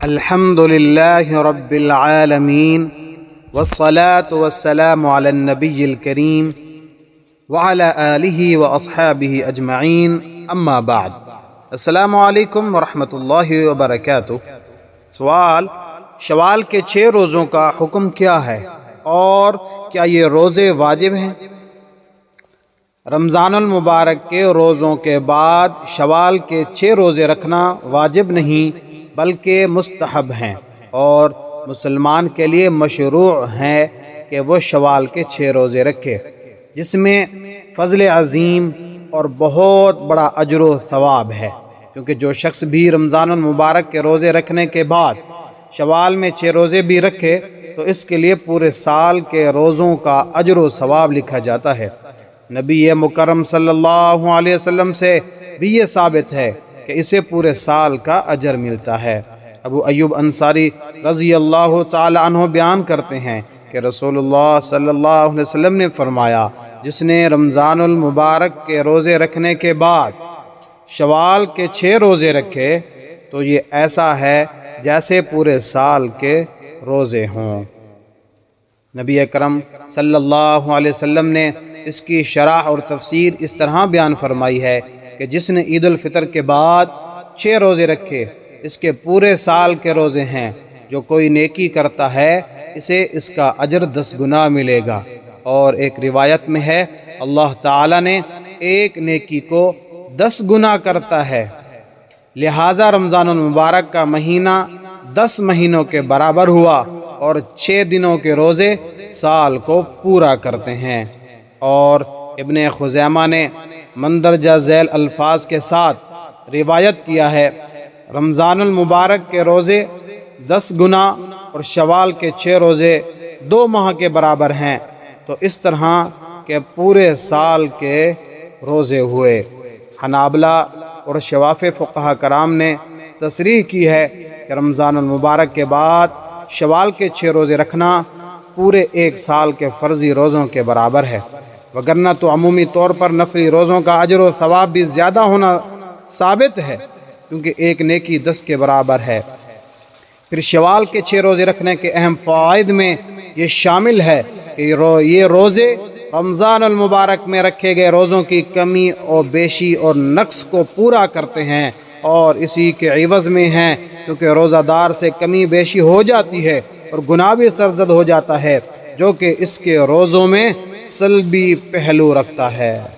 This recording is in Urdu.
الحمد لله رب العالمين والصلاة والسلام على النبي الكريم وعلى آله وأصحابه أجمعين اما بعد السلام علیکم ورحمۃ اللہ وبرکاتہ۔ سوال: شوال کے 6 روزوں کا حکم کیا ہے اور کیا یہ روزے واجب ہیں؟ رمضان المبارک کے روزوں کے بعد شوال کے 6 روزے رکھنا واجب نہیں بلکہ مستحب ہیں اور مسلمان کے لیے مشروع ہے کہ وہ شوال کے 6 روزے رکھے، جس میں فضل عظیم اور بہت بڑا اجر و ثواب ہے، کیونکہ جو شخص بھی رمضان المبارک کے روزے رکھنے کے بعد شوال میں 6 روزے بھی رکھے تو اس کے لیے پورے سال کے روزوں کا اجر و ثواب لکھا جاتا ہے۔ نبی مکرم صلی اللہ علیہ وسلم سے بھی یہ ثابت ہے کہ اسے پورے سال کا اجر ملتا ہے۔ ابو ایوب انصاری رضی اللہ تعالی عنہ بیان کرتے ہیں کہ رسول اللہ صلی اللہ علیہ وسلم نے فرمایا، جس نے رمضان المبارک کے روزے رکھنے کے بعد شوال کے 6 روزے رکھے تو یہ ایسا ہے جیسے پورے سال کے روزے ہوں۔ نبی اکرم صلی اللہ علیہ وسلم نے اس کی شرح اور تفسیر اس طرح بیان فرمائی ہے کہ جس نے عید الفطر کے بعد 6 روزے رکھے اس کے پورے سال کے روزے ہیں، جو کوئی نیکی کرتا ہے اسے اس کا اجر 10 گنا ملے گا۔ اور ایک روایت میں ہے اللہ تعالیٰ نے ایک نیکی کو 10 گنا کرتا ہے، لہٰذا رمضان المبارک کا مہینہ 10 مہینوں کے برابر ہوا اور 6 دنوں کے روزے سال کو پورا کرتے ہیں۔ اور ابن خزیمہ نے مندرجہ ذیل الفاظ کے ساتھ روایت کیا ہے، رمضان المبارک کے روزے 10 گنا اور شوال کے 6 روزے 2 ماہ کے برابر ہیں، تو اس طرح کے پورے سال کے روزے ہوئے۔ حنابلہ اور شوافع فقہا کرام نے تصریح کی ہے کہ رمضان المبارک کے بعد شوال کے 6 روزے رکھنا پورے 1 سال کے فرضی روزوں کے برابر ہے، وگرنہ تو عمومی طور پر نفلی روزوں کا اجر و ثواب بھی زیادہ ہونا ثابت ہے، کیونکہ ایک نیکی 10 کے برابر ہے۔ پھر شوال کے 6 روزے رکھنے کے اہم فوائد میں یہ شامل ہے کہ یہ روزے رمضان المبارک میں رکھے گئے روزوں کی کمی اور بیشی اور نقص کو پورا کرتے ہیں اور اسی کے عوض میں ہیں، کیونکہ روزہ دار سے کمی بیشی ہو جاتی ہے اور گناہ بھی سرزد ہو جاتا ہے، جو کہ اس کے روزوں میں سلبی پہلو رکھتا ہے۔